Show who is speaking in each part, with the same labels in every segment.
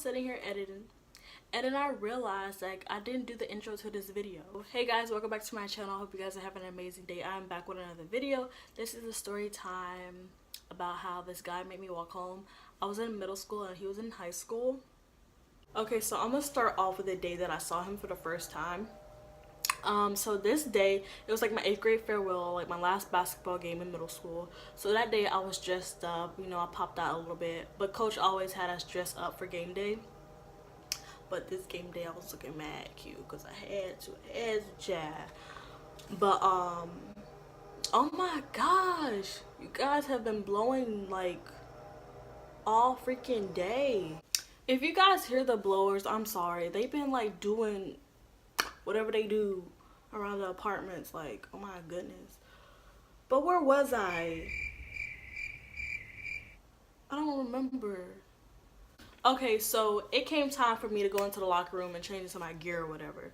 Speaker 1: sitting here editing, and then I realized like I didn't do the intro to this video. Hey guys, welcome back to my channel. I hope you guys are having an amazing day. I'm back with another video. This is a story time about how this guy made me walk home. I was in middle school and he was in high school. Okay, so I'm gonna start off with the day that I saw him for the first time. So this day, it was like my 8th grade farewell, like my last basketball game in middle school. So that day I was dressed up, you know, I popped out a little bit, but coach always had us dressed up for game day. But this game day I was looking mad cute because I had to jab. But oh my gosh, you guys have been blowing like all freaking day. If you guys hear the blowers, I'm sorry. They've been like doing whatever they do around the apartments, like, oh my goodness. But where was I don't remember. Okay, so it came time for me to go into the locker room and change into my gear or whatever.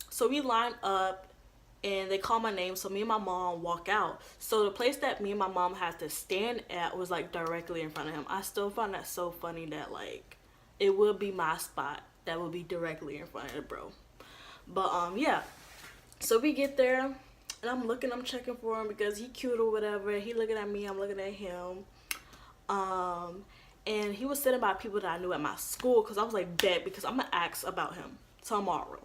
Speaker 1: So we lined up and they called my name, so me and my mom walk out. So the place that me and my mom had to stand at was like directly in front of him. I still find that so funny that like it would be my spot that would be directly in front of the bro. But yeah, so we get there and I'm checking for him because he cute or whatever. He looking at me, I'm looking at him. And he was sitting by people that I knew at my school because I was like, bet, because I'm gonna ask about him tomorrow.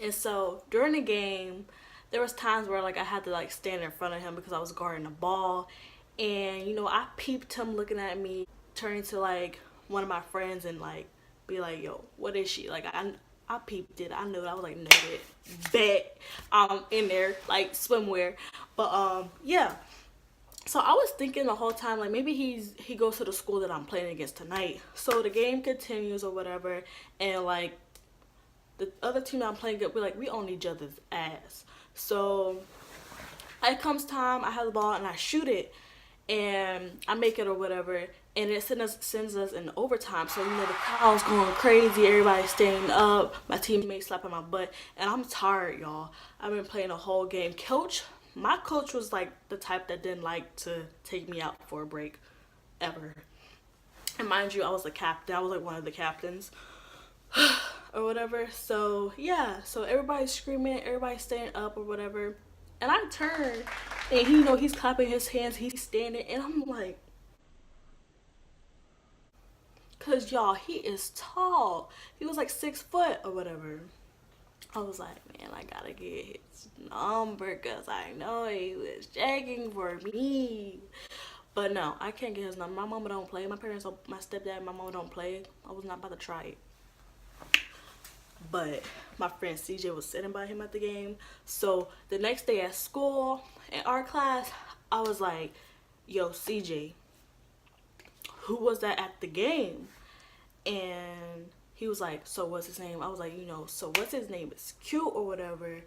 Speaker 1: And so during the game, there was times where like I had to like stand in front of him because I was guarding the ball. And you know, I peeped him looking at me, turning to like one of my friends and like be like, yo, what is she? Like I peeped it. I knew it. I was like, noted, bet, in there like swimwear. But yeah. So I was thinking the whole time like maybe he goes to the school that I'm playing against tonight. So the game continues or whatever, and like the other team that I'm playing with, we own each other's ass. So it comes time, I have the ball and I shoot it and I make it or whatever, and it sends us in overtime. So you know the crowd's going crazy, everybody's standing up, my teammates slapping my butt, and I'm tired, y'all. I've been playing the whole game. My coach was like the type that didn't like to take me out for a break ever. And mind you, I was the captain. I was like one of the captains or whatever. So yeah, so everybody's screaming, everybody's standing up or whatever. And I turn and he, you know, he's clapping his hands, he's standing, and I'm like, cause y'all, he is tall. He was like 6 foot or whatever. I was like, man, I gotta get his number because I know he was checking for me. But no, I can't get his number. My mama don't play. My parents, my stepdad and my mama don't play. I was not about to try it. But my friend CJ was sitting by him at the game. So the next day at school, in our class, I was like, yo, CJ, who was that at the game? And he was like, so what's his name? I was like, you know, so what's his name is cute or whatever.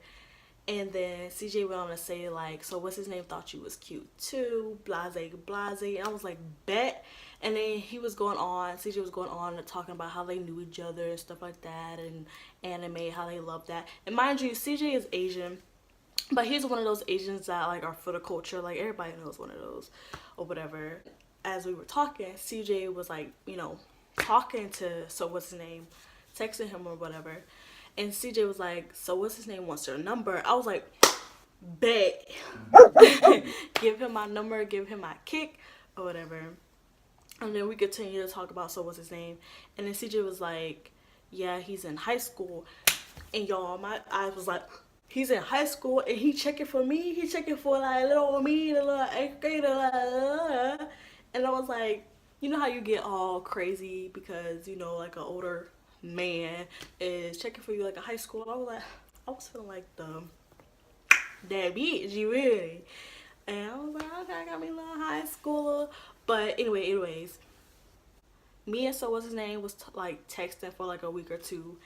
Speaker 1: And then CJ went on to say like, so what's his name thought you was cute too, blase blase. And I was like, bet. And then CJ was going on and talking about how they knew each other and stuff like that, and anime, how they love that. And mind you, CJ is Asian, but he's one of those Asians that like are for the culture, like everybody knows one of those or whatever. As we were talking, CJ was like, you know, talking to so what's his name, texting him or whatever, and CJ was like, so what's his name wants your number. I was like, bet. Give him my number, give him my kick or whatever. And then we continue to talk about so what's his name, and then CJ was like, yeah, he's in high school. And y'all, my eyes was like, he's in high school and he checking for me, he checking for like little me, the little 8th grader. And I was like, you know how you get all crazy because, you know, like an older man is checking for you like a high school. I was feeling like that bitch, you really. And I was like, okay, I got me a little high schooler. But anyways, me and so what's his name was like texting for like a week or two.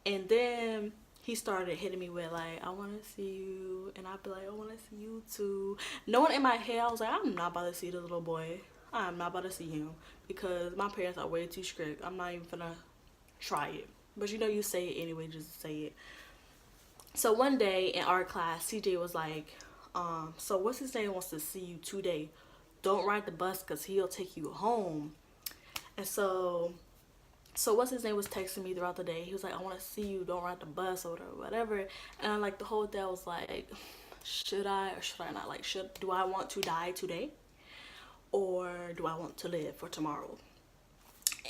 Speaker 1: And then he started hitting me with like, I want to see you. And I'd be like, I want to see you too. Knowing in my head, I was like, I'm not about to see the little boy. I'm not about to see him because my parents are way too strict. I'm not even gonna try it. But you know, you say it anyway, just say it. So one day in our class, CJ was like, so what's his name wants to see you today. Don't ride the bus because he'll take you home. And so what's his name was texting me throughout the day. He was like, I want to see you, don't ride the bus or whatever. And like the whole day I was like, should I or should I not? Like, do I want to die today or do I want to live for tomorrow?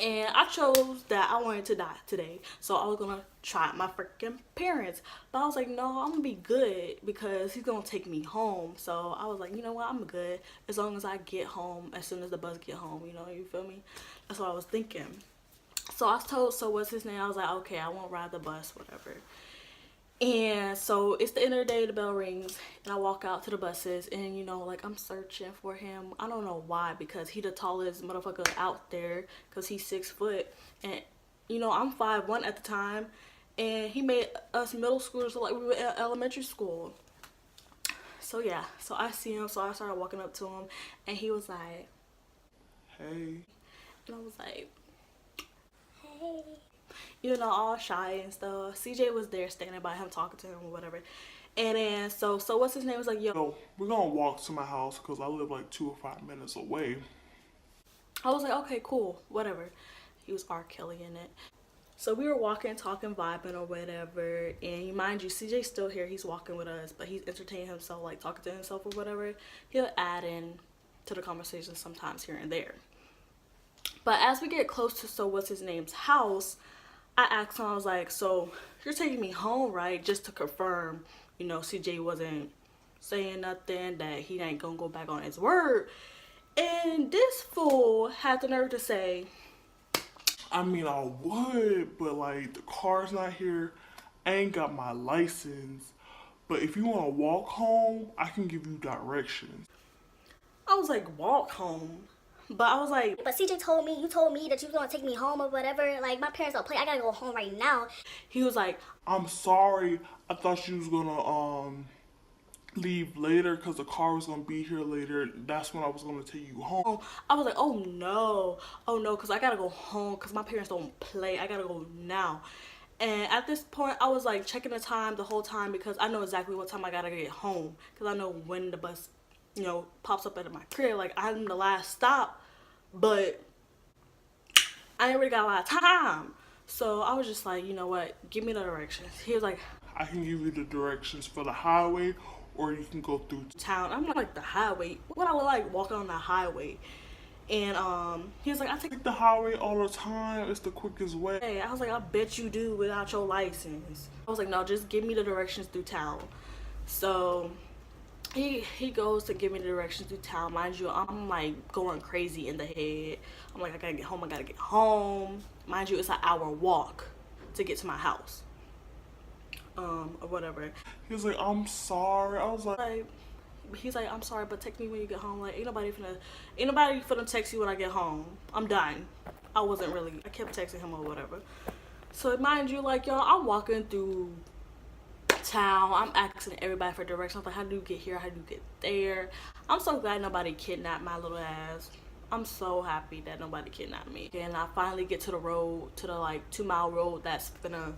Speaker 1: And I chose that I wanted to die today. So I was gonna try my freaking parents. But I was like, no, I'm gonna be good because he's gonna take me home. So I was like, you know what, I'm good as long as I get home as soon as the bus get home, you know, you feel me? That's what I was thinking. So I told, so what's his name? I was like, okay, I won't ride the bus, whatever. And so it's the end of the day, the bell rings, and I walk out to the buses, and you know, like I'm searching for him. I don't know why, because he the tallest motherfucker out there, because he's 6 foot, and you know, I'm 5'1" at the time, and he made us middle schoolers look like we were in elementary school. So yeah, so I see him, so I started walking up to him, and he was like, hey. And I was like, hey. You know, all shy and stuff. CJ was there standing by him, talking to him or whatever. And then, so what's his name was like, yo,
Speaker 2: we're gonna walk to my house because I live like 2 or 5 minutes away.
Speaker 1: I was like, okay, cool, whatever. He was R. Kelly in it. So we were walking, talking, vibing or whatever. And mind you, CJ's still here. He's walking with us, but he's entertaining himself, like talking to himself or whatever. He'll add in to the conversation sometimes here and there. But as we get close to what's his name's house, I asked him, I was like, so you're taking me home, right? Just to confirm, you know, CJ wasn't saying nothing, that he ain't gonna go back on his word. And this fool had the nerve to say,
Speaker 2: I mean, I would, but like the car's not here. I ain't got my license. But if you want to walk home, I can give you directions.
Speaker 1: I was like, walk home? But I was like,
Speaker 3: but CJ told me, you told me that you was gonna take me home or whatever. Like, my parents don't play. I gotta go home right now.
Speaker 1: He was like,
Speaker 2: I'm sorry. I thought you was gonna leave later because the car was gonna be here later. That's when I was gonna take you home.
Speaker 1: I was like, oh no, because I gotta go home because my parents don't play. I gotta go now. And at this point, I was like checking the time the whole time because I know exactly what time I gotta get home because I know when the bus, you know, pops up at my crib. Like, I'm the last stop, but I ain't really got a lot of time. So I was just like, you know what, give me the directions. He was like,
Speaker 2: I can give you the directions for the highway, or you can go through
Speaker 1: town. I'm like, the highway? What I look like walking on the highway? And he was like, I take
Speaker 2: the highway all the time. It's the quickest way.
Speaker 1: Hey, I was like, I bet you do without your license. I was like, no, just give me the directions through town. So he goes to give me the directions through town. Mind you, I'm like going crazy in the head. I'm like, I gotta get home. Mind you, it's an hour walk to get to my house. Or whatever.
Speaker 2: He was like, I'm sorry. I was like,
Speaker 1: he's like, I'm sorry, but text me when you get home. Like, ain't nobody finna text you when I get home. I'm done. I kept texting him or whatever. So mind you, like, y'all, I'm walking through town. I'm asking everybody for directions. I'm like, how do you get here? How do you get there? I'm so glad nobody kidnapped my little ass. I'm so happy that nobody kidnapped me. And I finally get to the road, to the like 2-mile road that's gonna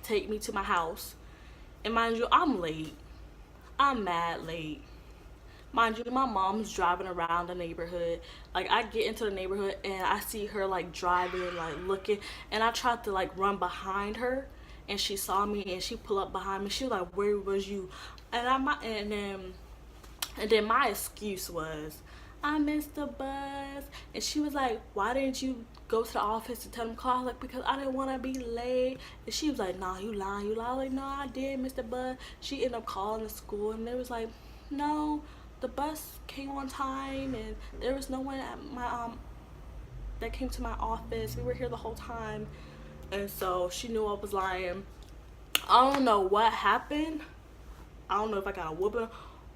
Speaker 1: take me to my house. And mind you, I'm late. I'm mad late. Mind you, my mom's driving around the neighborhood. Like, I get into the neighborhood and I see her like driving, like looking, and I tried to like run behind her, and she saw me and she pulled up behind me. She was like, where was you? And then my excuse was, I missed the bus. And she was like, why didn't you go to the office to tell them call? Like, because I didn't want to be late. And she was like, nah, you lying. I was like, no, I did miss the bus. She ended up calling the school, and they was like, no, the bus came on time, and there was no one at my that came to my office. We were here the whole time. And so she knew I was lying. I don't know what happened. I don't know if I got a whooping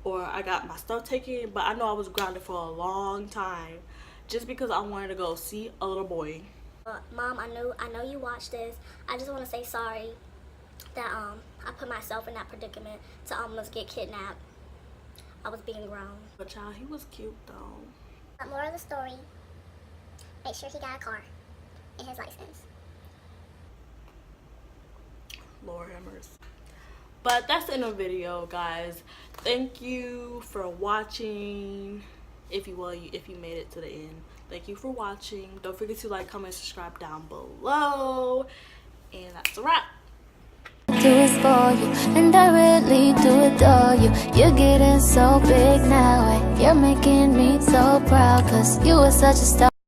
Speaker 1: or I got my stuff taken, but I know I was grounded for a long time just because I wanted to go see a little boy.
Speaker 3: Mom, I know you watched this. I just want to say sorry that I put myself in that predicament to almost get kidnapped. I was being grown.
Speaker 1: But child, he was cute though.
Speaker 3: Moral of the story, make sure he got a car and his license.
Speaker 1: Lord have mercy. But that's the end of the video, guys. Thank you for watching. if you made it to the end. Thank you for watching. Don't forget to like, comment, subscribe down below. And that's a wrap.
Speaker 4: Do it for you, and I really do adore you. You're getting so big now, and you're making me so proud, 'cause you were such a star.